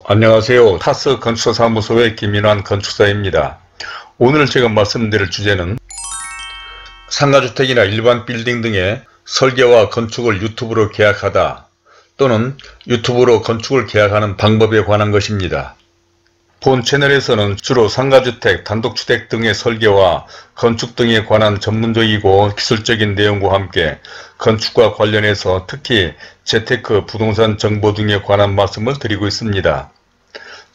안녕하세요. 타스 건축사무소의 김인환 건축사입니다. 오늘 제가 말씀드릴 주제는 상가주택이나 일반 빌딩 등의 설계와 건축을 유튜브로 계약하다 또는 유튜브로 건축을 계약하는 방법에 관한 것입니다. 본 채널에서는 주로 상가주택, 단독주택 등의 설계와 건축 등에 관한 전문적이고 기술적인 내용과 함께 건축과 관련해서 특히 재테크, 부동산 정보 등에 관한 말씀을 드리고 있습니다.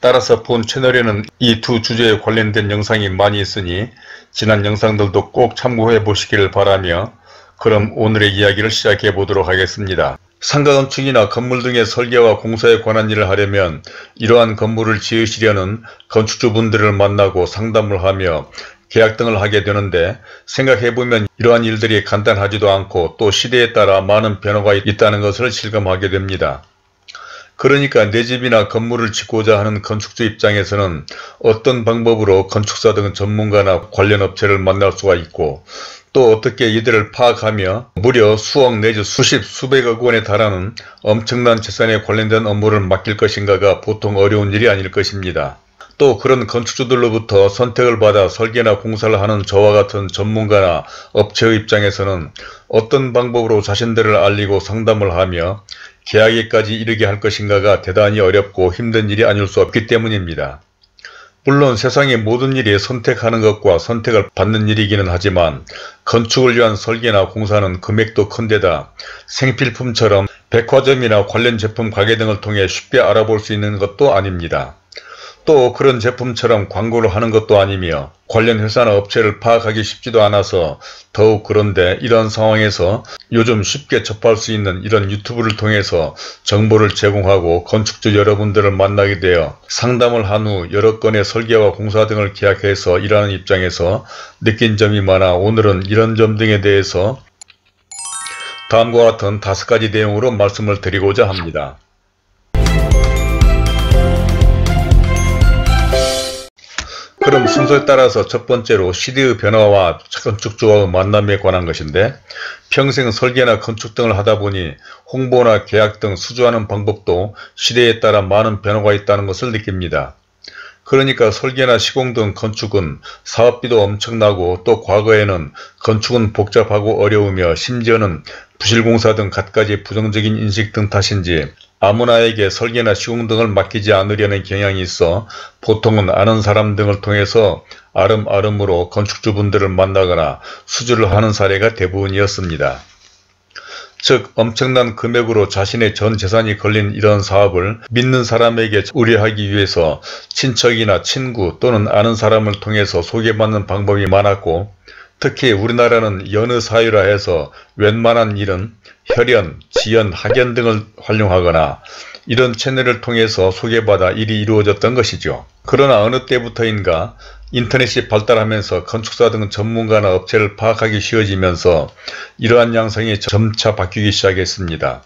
따라서 본 채널에는 이 두 주제에 관련된 영상이 많이 있으니 지난 영상들도 꼭 참고해 보시기를 바라며 그럼 오늘의 이야기를 시작해 보도록 하겠습니다. 상가 건축이나 건물 등의 설계와 공사에 관한 일을 하려면 이러한 건물을 지으시려는 건축주분들을 만나고 상담을 하며 계약 등을 하게 되는데, 생각해보면 이러한 일들이 간단하지도 않고 또 시대에 따라 많은 변화가 있다는 것을 실감하게 됩니다. 그러니까 내 집이나 건물을 짓고자 하는 건축주 입장에서는 어떤 방법으로 건축사 등 전문가나 관련 업체를 만날 수가 있고, 또 어떻게 이들을 파악하며 무려 수억 내지 수십 수백억 원에 달하는 엄청난 재산에 관련된 업무를 맡길 것인가가 보통 어려운 일이 아닐 것입니다. 또 그런 건축주들로부터 선택을 받아 설계나 공사를 하는 저와 같은 전문가나 업체의 입장에서는 어떤 방법으로 자신들을 알리고 상담을 하며 계약에까지 이르게 할 것인가가 대단히 어렵고 힘든 일이 아닐 수 없기 때문입니다. 물론 세상의 모든 일이 선택하는 것과 선택을 받는 일이기는 하지만 건축을 위한 설계나 공사는 금액도 큰데다 생필품처럼 백화점이나 관련 제품 가게 등을 통해 쉽게 알아볼 수 있는 것도 아닙니다. 또 그런 제품처럼 광고를 하는 것도 아니며 관련 회사나 업체를 파악하기 쉽지도 않아서 더욱 그런데, 이런 상황에서 요즘 쉽게 접할 수 있는 이런 유튜브를 통해서 정보를 제공하고 건축주 여러분들을 만나게 되어 상담을 한 후 여러 건의 설계와 공사 등을 계약해서 일하는 입장에서 느낀 점이 많아 오늘은 이런 점 등에 대해서 다음과 같은 5가지 내용으로 말씀을 드리고자 합니다. 그럼 순서에 따라서 첫 번째로 시대의 변화와 건축주와의 만남에 관한 것인데, 평생 설계나 건축 등을 하다 보니 홍보나 계약 등 수주하는 방법도 시대에 따라 많은 변화가 있다는 것을 느낍니다. 그러니까 설계나 시공 등 건축은 사업비도 엄청나고, 또 과거에는 건축은 복잡하고 어려우며 심지어는 부실공사 등 갖가지 부정적인 인식 등 탓인지 아무나에게 설계나 시공 등을 맡기지 않으려는 경향이 있어 보통은 아는 사람 등을 통해서 아름아름으로 건축주분들을 만나거나 수주를 하는 사례가 대부분이었습니다. 즉 엄청난 금액으로 자신의 전 재산이 걸린 이런 사업을 믿는 사람에게 의뢰하기 위해서 친척이나 친구 또는 아는 사람을 통해서 소개받는 방법이 많았고, 특히 우리나라는 연의 사유라 해서 웬만한 일은 혈연, 지연, 학연 등을 활용하거나 이런 채널을 통해서 소개받아 일이 이루어졌던 것이죠. 그러나 어느 때부터인가 인터넷이 발달하면서 건축사 등 전문가나 업체를 파악하기 쉬워지면서 이러한 양상이 점차 바뀌기 시작했습니다.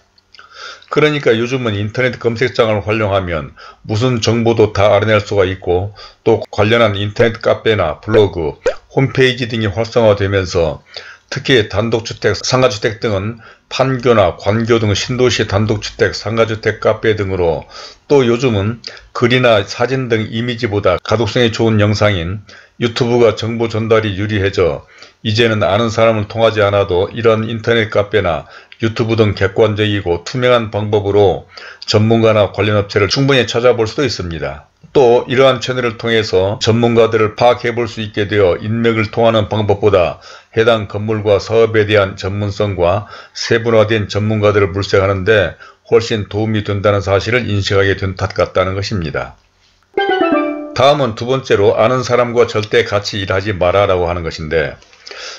그러니까 요즘은 인터넷 검색창을 활용하면 무슨 정보도 다 알아낼 수가 있고, 또 관련한 인터넷 카페나 블로그, 홈페이지 등이 활성화되면서 특히 단독주택, 상가주택 등은 판교나 관교 등 신도시 단독주택, 상가주택 카페 등으로, 또 요즘은 글이나 사진 등 이미지보다 가독성이 좋은 영상인 유튜브가 정보 전달이 유리해져 이제는 아는 사람을 통하지 않아도 이런 인터넷 카페나 유튜브 등 객관적이고 투명한 방법으로 전문가나 관련 업체를 충분히 찾아볼 수도 있습니다. 또 이러한 채널을 통해서 전문가들을 파악해 볼 수 있게 되어 인맥을 통하는 방법보다 해당 건물과 사업에 대한 전문성과 세분화된 전문가들을 물색하는 데 훨씬 도움이 된다는 사실을 인식하게 된 탓 같다는 것입니다. 다음은 두 번째로 아는 사람과 절대 같이 일하지 마라라고 하는 것인데,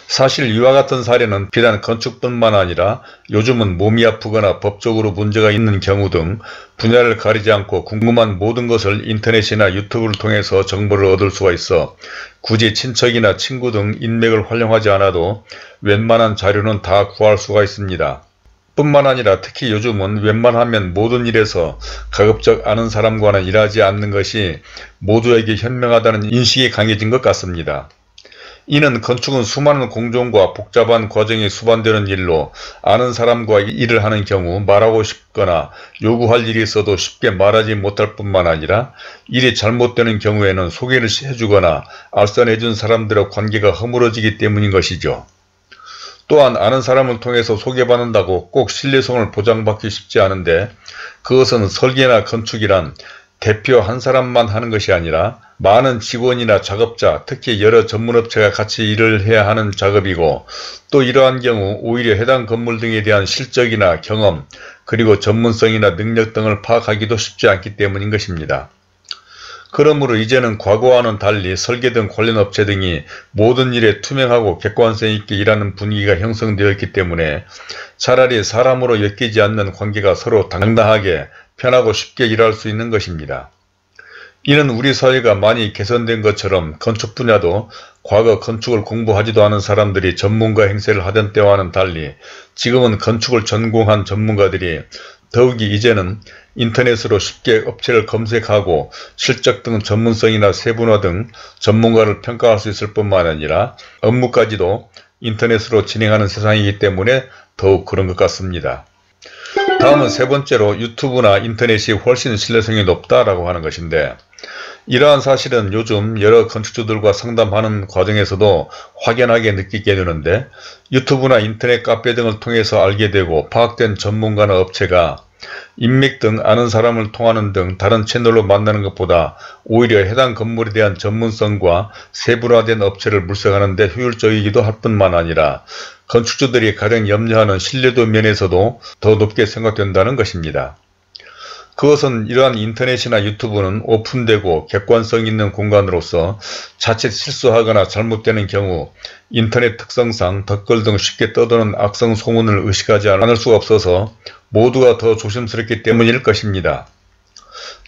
사실 이와 같은 사례는 비단 건축뿐만 아니라 요즘은 몸이 아프거나 법적으로 문제가 있는 경우 등 분야를 가리지 않고 궁금한 모든 것을 인터넷이나 유튜브를 통해서 정보를 얻을 수가 있어 굳이 친척이나 친구 등 인맥을 활용하지 않아도 웬만한 자료는 다 구할 수가 있습니다. 뿐만 아니라 특히 요즘은 웬만하면 모든 일에서 가급적 아는 사람과는 일하지 않는 것이 모두에게 현명하다는 인식이 강해진 것 같습니다. 이는 건축은 수많은 공정과 복잡한 과정이 수반되는 일로 아는 사람과 일을 하는 경우 말하고 싶거나 요구할 일이 있어도 쉽게 말하지 못할 뿐만 아니라 일이 잘못되는 경우에는 소개를 해주거나 알선해준 사람들의 관계가 허물어지기 때문인 것이죠. 또한 아는 사람을 통해서 소개받는다고 꼭 신뢰성을 보장받기 쉽지 않은데, 그것은 설계나 건축이란 대표 한 사람만 하는 것이 아니라 많은 직원이나 작업자, 특히 여러 전문업체가 같이 일을 해야 하는 작업이고, 또 이러한 경우 오히려 해당 건물 등에 대한 실적이나 경험, 그리고 전문성이나 능력 등을 파악하기도 쉽지 않기 때문인 것입니다. 그러므로 이제는 과거와는 달리 설계 등 관련 업체 등이 모든 일에 투명하고 객관성 있게 일하는 분위기가 형성되어 있기 때문에 차라리 사람으로 엮이지 않는 관계가 서로 당당하게 편하고 쉽게 일할 수 있는 것입니다. 이는 우리 사회가 많이 개선된 것처럼 건축 분야도 과거 건축을 공부하지도 않은 사람들이 전문가 행세를 하던 때와는 달리 지금은 건축을 전공한 전문가들이 더욱이 이제는 인터넷으로 쉽게 업체를 검색하고 실적 등 전문성이나 세분화 등 전문가를 평가할 수 있을 뿐만 아니라 업무까지도 인터넷으로 진행하는 세상이기 때문에 더욱 그런 것 같습니다. 다음은 세 번째로 유튜브나 인터넷이 훨씬 신뢰성이 높다라고 하는 것인데, 이러한 사실은 요즘 여러 건축주들과 상담하는 과정에서도 확연하게 느끼게 되는데, 유튜브나 인터넷 카페 등을 통해서 알게 되고 파악된 전문가나 업체가 인맥 등 아는 사람을 통하는 등 다른 채널로 만나는 것보다 오히려 해당 건물에 대한 전문성과 세분화된 업체를 물색하는 데 효율적이기도 할 뿐만 아니라 건축주들이 가장 염려하는 신뢰도 면에서도 더 높게 생각된다는 것입니다. 그것은 이러한 인터넷이나 유튜브는 오픈되고 객관성 있는 공간으로서 자칫 실수하거나 잘못되는 경우 인터넷 특성상 댓글 등 쉽게 떠도는 악성 소문을 의식하지 않을 수가 없어서 모두가 더 조심스럽기 때문일 것입니다.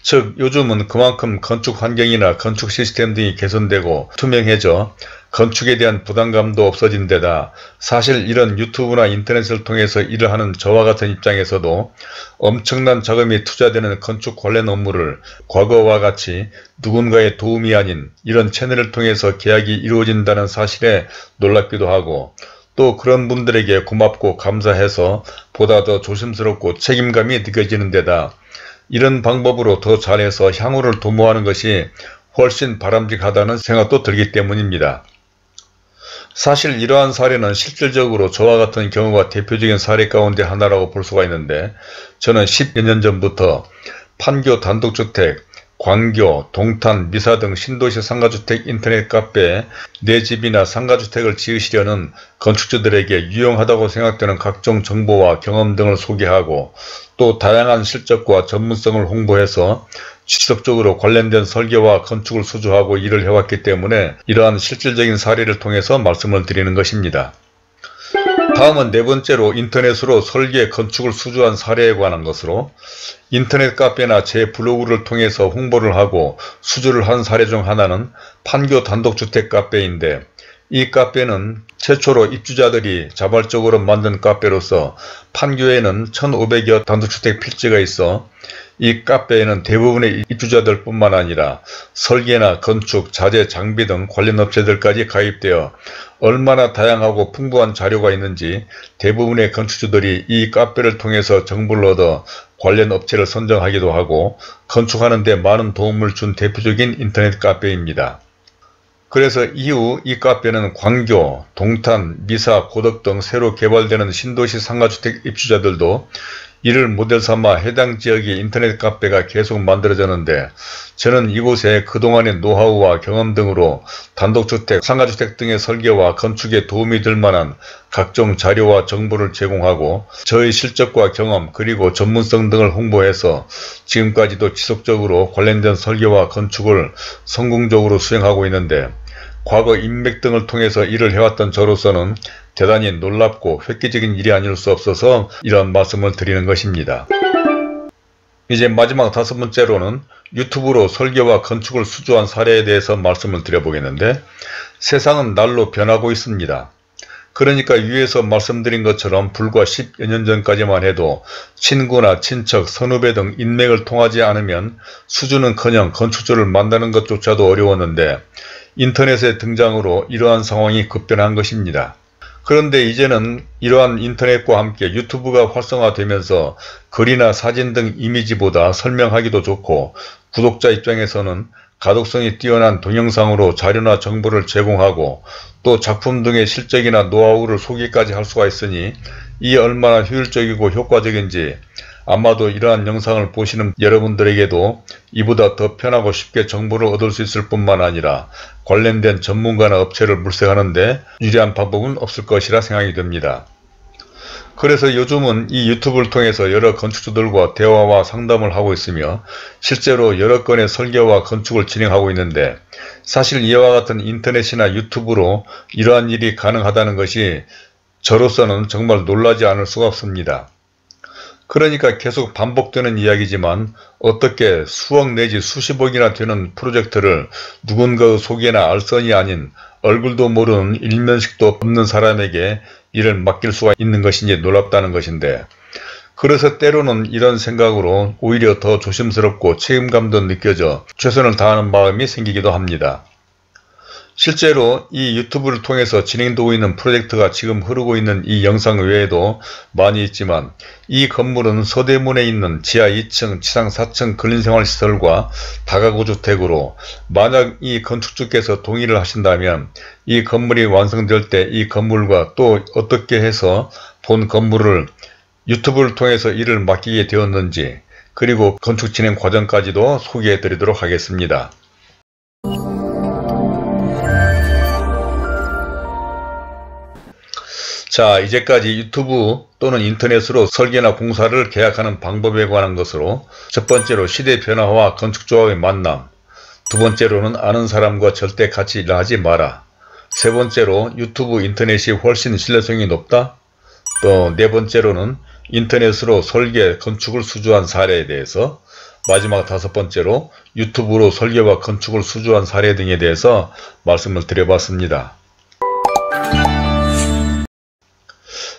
즉 요즘은 그만큼 건축 환경이나 건축 시스템 등이 개선되고 투명해져 건축에 대한 부담감도 없어진 데다 사실 이런 유튜브나 인터넷을 통해서 일을 하는 저와 같은 입장에서도 엄청난 자금이 투자되는 건축 관련 업무를 과거와 같이 누군가의 도움이 아닌 이런 채널을 통해서 계약이 이루어진다는 사실에 놀랍기도 하고, 또 그런 분들에게 고맙고 감사해서 보다 더 조심스럽고 책임감이 느껴지는 데다 이런 방법으로 더 잘해서 향후를 도모하는 것이 훨씬 바람직하다는 생각도 들기 때문입니다. 사실 이러한 사례는 실질적으로 저와 같은 경우가 대표적인 사례 가운데 하나라고 볼 수가 있는데, 저는 10여 년 전부터 판교 단독주택, 광교, 동탄, 미사 등 신도시 상가주택 인터넷 카페에 내 집이나 상가주택을 지으시려는 건축주들에게 유용하다고 생각되는 각종 정보와 경험 등을 소개하고 또 다양한 실적과 전문성을 홍보해서 지속적으로 관련된 설계와 건축을 수주하고 일을 해왔기 때문에 이러한 실질적인 사례를 통해서 말씀을 드리는 것입니다. 다음은 네 번째로 인터넷으로 설계, 건축을 수주한 사례에 관한 것으로, 인터넷 카페나 제 블로그를 통해서 홍보를 하고 수주를 한 사례 중 하나는 판교 단독주택 카페인데, 이 카페는 최초로 입주자들이 자발적으로 만든 카페로서 판교에는 1,500여 단독주택 필지가 있어 이 카페에는 대부분의 입주자들 뿐만 아니라 설계나 건축, 자재, 장비 등 관련 업체들까지 가입되어 얼마나 다양하고 풍부한 자료가 있는지 대부분의 건축주들이 이 카페를 통해서 정보를 얻어 관련 업체를 선정하기도 하고 건축하는 데 많은 도움을 준 대표적인 인터넷 카페입니다. 그래서 이후 이 카페는 광교, 동탄, 미사, 고덕 등 새로 개발되는 신도시 상가주택 입주자들도 이를 모델 삼아 해당 지역의 인터넷 카페가 계속 만들어졌는데, 저는 이곳에 그동안의 노하우와 경험 등으로 단독주택, 상가주택 등의 설계와 건축에 도움이 될 만한 각종 자료와 정보를 제공하고 저의 실적과 경험 그리고 전문성 등을 홍보해서 지금까지도 지속적으로 관련된 설계와 건축을 성공적으로 수행하고 있는데, 과거 인맥 등을 통해서 일을 해왔던 저로서는 대단히 놀랍고 획기적인 일이 아닐 수 없어서 이런 말씀을 드리는 것입니다. 이제 마지막 다섯 번째로는 유튜브로 설계와 건축을 수주한 사례에 대해서 말씀을 드려보겠는데, 세상은 날로 변하고 있습니다. 그러니까 위에서 말씀드린 것처럼 불과 10여 년 전까지만 해도 친구나 친척, 선후배 등 인맥을 통하지 않으면 수주는커녕 건축주를 만나는 것조차도 어려웠는데, 인터넷의 등장으로 이러한 상황이 급변한 것입니다. 그런데 이제는 이러한 인터넷과 함께 유튜브가 활성화되면서 글이나 사진 등 이미지보다 설명하기도 좋고 구독자 입장에서는 가독성이 뛰어난 동영상으로 자료나 정보를 제공하고 또 작품 등의 실적이나 노하우를 소개까지 할 수가 있으니 이 얼마나 효율적이고 효과적인지 아마도 이러한 영상을 보시는 여러분들에게도 이보다 더 편하고 쉽게 정보를 얻을 수 있을 뿐만 아니라 관련된 전문가나 업체를 물색하는 데 유리한 방법은 없을 것이라 생각이 듭니다. 그래서 요즘은 이 유튜브를 통해서 여러 건축주들과 대화와 상담을 하고 있으며 실제로 여러 건의 설계와 건축을 진행하고 있는데 사실 이와 같은 인터넷이나 유튜브로 이러한 일이 가능하다는 것이 저로서는 정말 놀라지 않을 수가 없습니다. 그러니까 계속 반복되는 이야기지만 어떻게 수억 내지 수십억이나 되는 프로젝트를 누군가의 소개나 알선이 아닌 얼굴도 모르는 일면식도 없는 사람에게 일을 맡길 수가 있는 것인지 놀랍다는 것인데, 그래서 때로는 이런 생각으로 오히려 더 조심스럽고 책임감도 느껴져 최선을 다하는 마음이 생기기도 합니다. 실제로 이 유튜브를 통해서 진행되고 있는 프로젝트가 지금 흐르고 있는 이 영상 외에도 많이 있지만 이 건물은 서대문에 있는 지하 2층, 지상 4층 근린생활시설과 다가구 주택으로 만약 이 건축주께서 동의를 하신다면 이 건물이 완성될 때 이 건물과 또 어떻게 해서 본 건물을 유튜브를 통해서 일을 맡기게 되었는지 그리고 건축 진행 과정까지도 소개해 드리도록 하겠습니다. 자, 이제까지 유튜브 또는 인터넷으로 설계나 공사를 계약하는 방법에 관한 것으로 첫 번째로 시대 변화와 건축조합의 만남, 두 번째로는 아는 사람과 절대 같이 일하지 마라, 세 번째로 유튜브 인터넷이 훨씬 신뢰성이 높다, 또 네 번째로는 인터넷으로 설계, 건축을 수주한 사례에 대해서, 마지막 다섯 번째로 유튜브로 설계와 건축을 수주한 사례 등에 대해서 말씀을 드려봤습니다.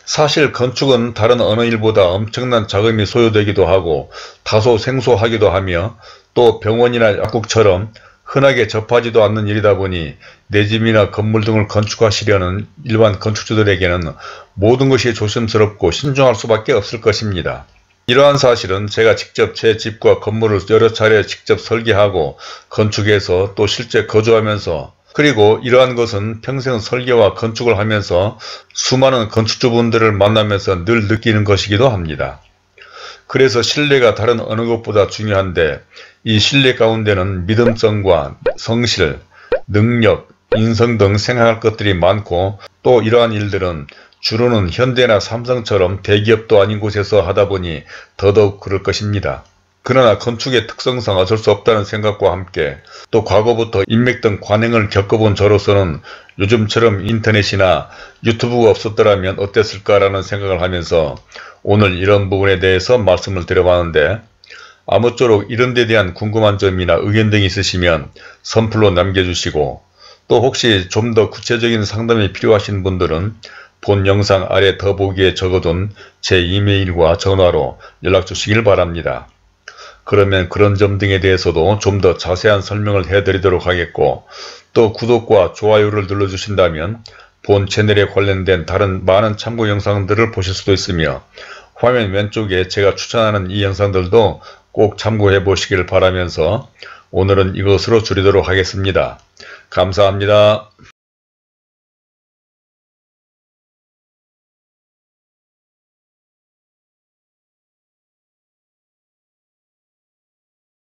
사실 건축은 다른 어느 일보다 엄청난 자금이 소요되기도 하고 다소 생소하기도 하며 또 병원이나 약국처럼 흔하게 접하지도 않는 일이다 보니 내 집이나 건물 등을 건축하시려는 일반 건축주들에게는 모든 것이 조심스럽고 신중할 수밖에 없을 것입니다. 이러한 사실은 제가 직접 제 집과 건물을 여러 차례 직접 설계하고 건축해서 또 실제 거주하면서, 그리고 이러한 것은 평생 설계와 건축을 하면서 수많은 건축주분들을 만나면서 늘 느끼는 것이기도 합니다. 그래서 신뢰가 다른 어느 것보다 중요한데 이 신뢰 가운데는 믿음성과 성실, 능력, 인성 등 생각할 것들이 많고 또 이러한 일들은 주로는 현대나 삼성처럼 대기업도 아닌 곳에서 하다 보니 더더욱 그럴 것입니다. 그러나 건축의 특성상 어쩔 수 없다는 생각과 함께 또 과거부터 인맥 등 관행을 겪어본 저로서는 요즘처럼 인터넷이나 유튜브가 없었더라면 어땠을까라는 생각을 하면서 오늘 이런 부분에 대해서 말씀을 드려봤는데, 아무쪼록 이런 데 대한 궁금한 점이나 의견 등이 있으시면 선플로 남겨주시고 또 혹시 좀 더 구체적인 상담이 필요하신 분들은 본 영상 아래 더보기에 적어둔 제 이메일과 전화로 연락 주시길 바랍니다. 그러면 그런 점 등에 대해서도 좀 더 자세한 설명을 해드리도록 하겠고, 또 구독과 좋아요를 눌러주신다면 본 채널에 관련된 다른 많은 참고 영상들을 보실 수도 있으며 화면 왼쪽에 제가 추천하는 이 영상들도 꼭 참고해 보시길 바라면서 오늘은 이것으로 줄이도록 하겠습니다. 감사합니다.